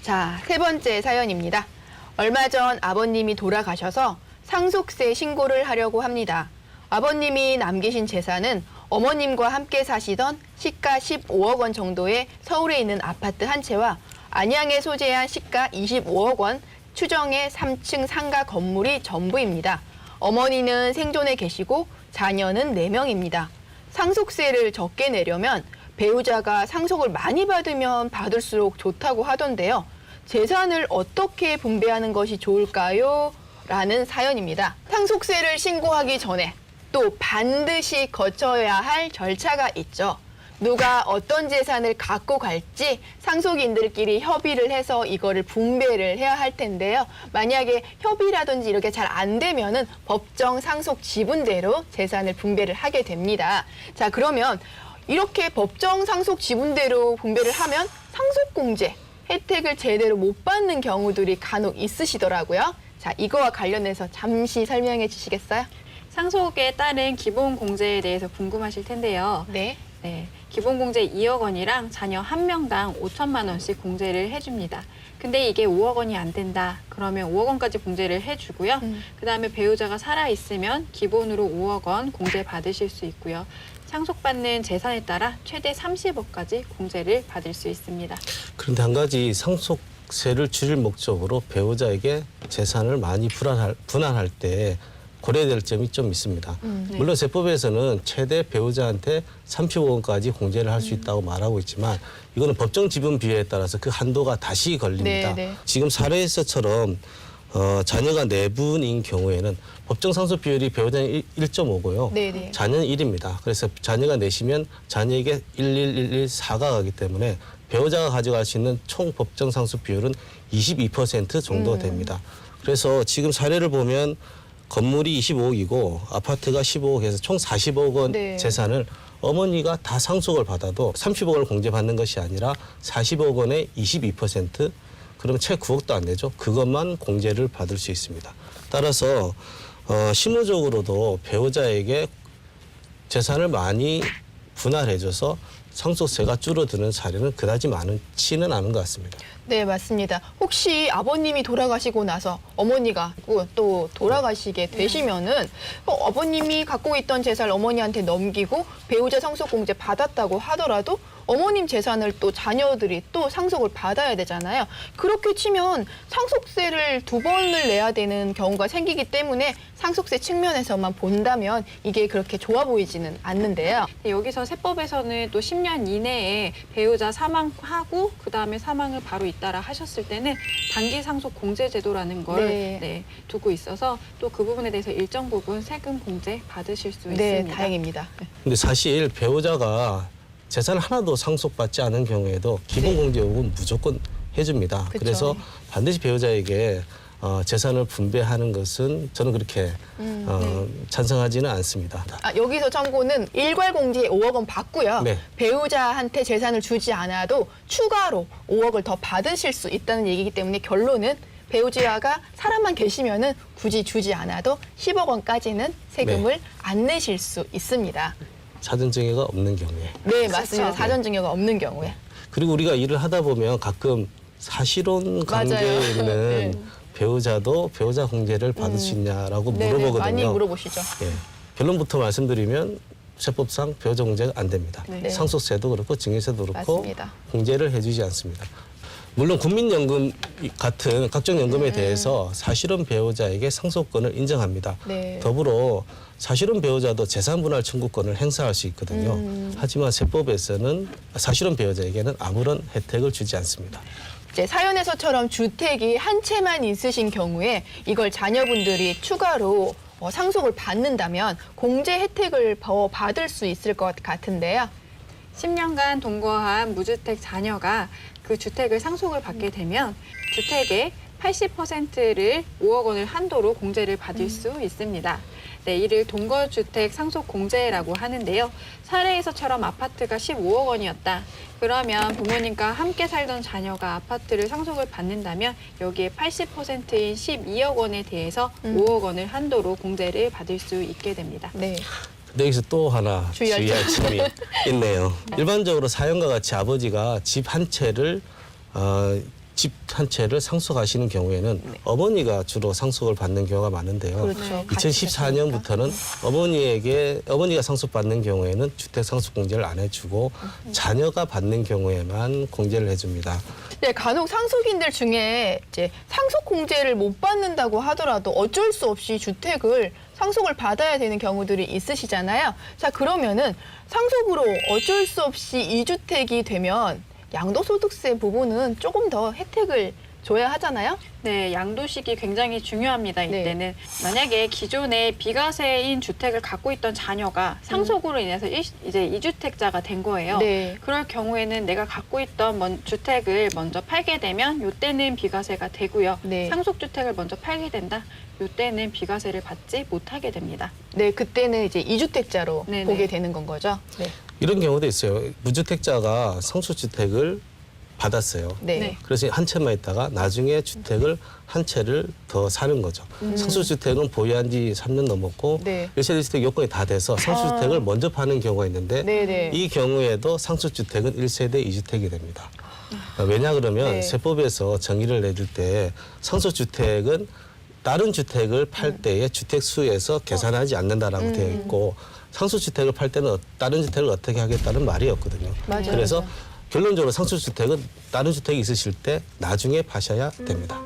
자, 세 번째 사연입니다. 얼마 전 아버님이 돌아가셔서 상속세 신고를 하려고 합니다. 아버님이 남기신 재산은 어머님과 함께 사시던 시가 15억 원 정도의 서울에 있는 아파트 한 채와 안양에 소재한 시가 25억 원 추정의 3층 상가 건물이 전부입니다. 어머니는 생존해 계시고 자녀는 4명입니다. 상속세를 적게 내려면 배우자가 상속을 많이 받으면 받을수록 좋다고 하던데요. 재산을 어떻게 분배하는 것이 좋을까요? 라는 사연입니다. 상속세를 신고하기 전에 또 반드시 거쳐야 할 절차가 있죠. 누가 어떤 재산을 갖고 갈지 상속인들끼리 협의를 해서 이거를 분배를 해야 할 텐데요. 만약에 협의라든지 이렇게 잘 안 되면은 법정 상속 지분대로 재산을 분배를 하게 됩니다. 자, 그러면 이렇게 법정 상속 지분대로 분배를 하면 상속공제 혜택을 제대로 못 받는 경우들이 간혹 있으시더라고요. 자, 이거와 관련해서 잠시 설명해 주시겠어요? 상속에 따른 기본공제에 대해서 궁금하실 텐데요. 네. 네, 기본공제 2억 원이랑 자녀 1명당 5천만 원씩 공제를 해줍니다. 근데 이게 5억 원이 안 된다. 그러면 5억 원까지 공제를 해주고요. 그다음에 배우자가 살아있으면 기본으로 5억 원 공제 받으실 수 있고요. 상속받는 재산에 따라 최대 30억까지 공제를 받을 수 있습니다. 그런데 한 가지 상속세를 줄일 목적으로 배우자에게 재산을 많이 분할할 때 고려될 점이 좀 있습니다. 네. 물론 세법에서는 최대 배우자한테 30억 원까지 공제를 할 수 있다고 말하고 있지만 이거는 법정 지분 비율에 따라서 그 한도가 다시 걸립니다. 네. 지금 사례에서처럼 자녀가 4분인 경우에는 법정 상속 비율이 배우자는 1.5고요. 네네. 자녀는 1입니다. 그래서 자녀가 내시면 자녀에게 11114가 가기 때문에 배우자가 가져갈 수 있는 총 법정 상속 비율은 22% 정도 됩니다. 그래서 지금 사례를 보면 건물이 25억이고 아파트가 15억에서 총 40억 원 네. 재산을 어머니가 다 상속을 받아도 30억을 공제받는 것이 아니라 40억 원의 22% 그러면 채 9억도 안 되죠. 그것만 공제를 받을 수 있습니다. 따라서 실무적으로도 배우자에게 재산을 많이 분할해줘서 상속세가 줄어드는 사례는 그다지 많지는 않은 것 같습니다. 네, 맞습니다. 혹시 아버님이 돌아가시고 나서 어머니가 또 돌아가시게 되시면은 아버님이 갖고 있던 재산을 어머니한테 넘기고 배우자 상속공제 받았다고 하더라도 어머님 재산을 또 자녀들이 또 상속을 받아야 되잖아요. 그렇게 치면 상속세를 2번을 내야 되는 경우가 생기기 때문에 상속세 측면에서만 본다면 이게 그렇게 좋아 보이지는 않는데요. 여기서 세법에서는 또 10년 이내에 배우자 사망하고 그다음에 사망을 바로 잇따라 하셨을 때는 단기 상속 공제 제도라는 걸 네. 두고 있어서 또 그 부분에 대해서 일정 부분 세금 공제 받으실 수 네, 있습니다. 다행입니다. 근데 사실 배우자가 재산을 하나도 상속받지 않은 경우에도 기본공제 요금은 무조건 해줍니다. 그쵸. 그래서 반드시 배우자에게 재산을 분배하는 것은 저는 그렇게 찬성하지는 않습니다. 여기서 참고는 일괄공제에 5억 원 받고요. 네. 배우자한테 재산을 주지 않아도 추가로 5억을 더 받으실 수 있다는 얘기이기 때문에 결론은 배우자가 살아만 계시면은 굳이 주지 않아도 10억 원까지는 세금을 안 내실 수 있습니다. 사전증여가 없는 경우에. 네, 맞습니다. 그렇죠. 사전증여가 없는 경우에. 그리고 우리가 일을 하다 보면 가끔 사실혼 관계에 맞아요. 있는 네. 배우자도 배우자 공제를 받을 수 있냐라고 네, 물어보거든요. 많이 물어보시죠. 예. 결론부터 말씀드리면 세법상 배우자 공제가 안 됩니다. 네. 상속세도 그렇고 증여세도 그렇고 맞습니다. 공제를 해주지 않습니다. 물론 국민연금 같은 각종 연금에 대해서 사실혼 배우자에게 상속권을 인정합니다. 네. 더불어 사실혼 배우자도 재산분할 청구권을 행사할 수 있거든요. 하지만 세법에서는 사실혼 배우자에게는 아무런 혜택을 주지 않습니다. 이제 사연에서처럼 주택이 한 채만 있으신 경우에 이걸 자녀분들이 추가로 상속을 받는다면 공제 혜택을 더 받을 수 있을 것 같은데요. 10년간 동거한 무주택 자녀가 그 주택을 상속을 받게 되면 주택의 80%를 5억 원을 한도로 공제를 받을 수 있습니다. 네, 이를 동거주택 상속공제라고 하는데요. 사례에서처럼 아파트가 15억 원이었다. 그러면 부모님과 함께 살던 자녀가 아파트를 상속을 받는다면 여기에 80%인 12억 원에 대해서 5억 원을 한도로 공제를 받을 수 있게 됩니다. 네. 근데 여기서 또 하나 주의할 주의할 점이 있네요. 일반적으로 사연과 같이 아버지가 집 한 채를 집 한 채를 상속하시는 경우에는 어머니가 주로 상속을 받는 경우가 많은데요. 그렇죠. 같이 2014년부터는 어머니가 상속받는 경우에는 주택 상속 공제를 안 해주고 자녀가 받는 경우에만 공제를 해줍니다. 네, 간혹 상속인들 중에 이제 상속 공제를 못 받는다고 하더라도 어쩔 수 없이 주택을 상속을 받아야 되는 경우들이 있으시잖아요. 자, 그러면은 상속으로 어쩔 수 없이 이주택이 되면 양도소득세 부분은 조금 더 혜택을 줘야 하잖아요. 네, 양도식이 굉장히 중요합니다. 네. 이때는 만약에 기존에 비과세인 주택을 갖고 있던 자녀가 상속으로 인해서 이제 이주택자가 된 거예요. 네. 그럴 경우에는 내가 갖고 있던 주택을 먼저 팔게 되면 이때는 비과세가 되고요. 네. 상속주택을 먼저 팔게 된다. 이때는 비과세를 받지 못하게 됩니다. 네, 그때는 이제 이주택자로 네네. 보게 되는 건 거죠. 네. 이런 경우도 있어요. 무주택자가 상속주택을 받았어요. 네. 네. 그래서 한 채만 있다가 나중에 주택을 한 채를 더 사는 거죠. 상속주택은 보유한 지 3년 넘었고 네. 1세대 주택 요건이 다 돼서 상속주택을 먼저 파는 경우가 있는데 네네. 이 경우에도 상속주택은 1세대 2주택이 됩니다. 왜냐 그러면 네. 세법에서 정의를 내릴 때 상속주택은 다른 주택을 팔 때의 주택수에서 계산하지 않는다라고 되어 있고 상속주택을 팔 때는 다른 주택을 어떻게 하겠다는 말이 없거든요. 맞아요. 그래서 결론적으로 상속주택은 다른 주택이 있으실 때 나중에 파셔야 됩니다.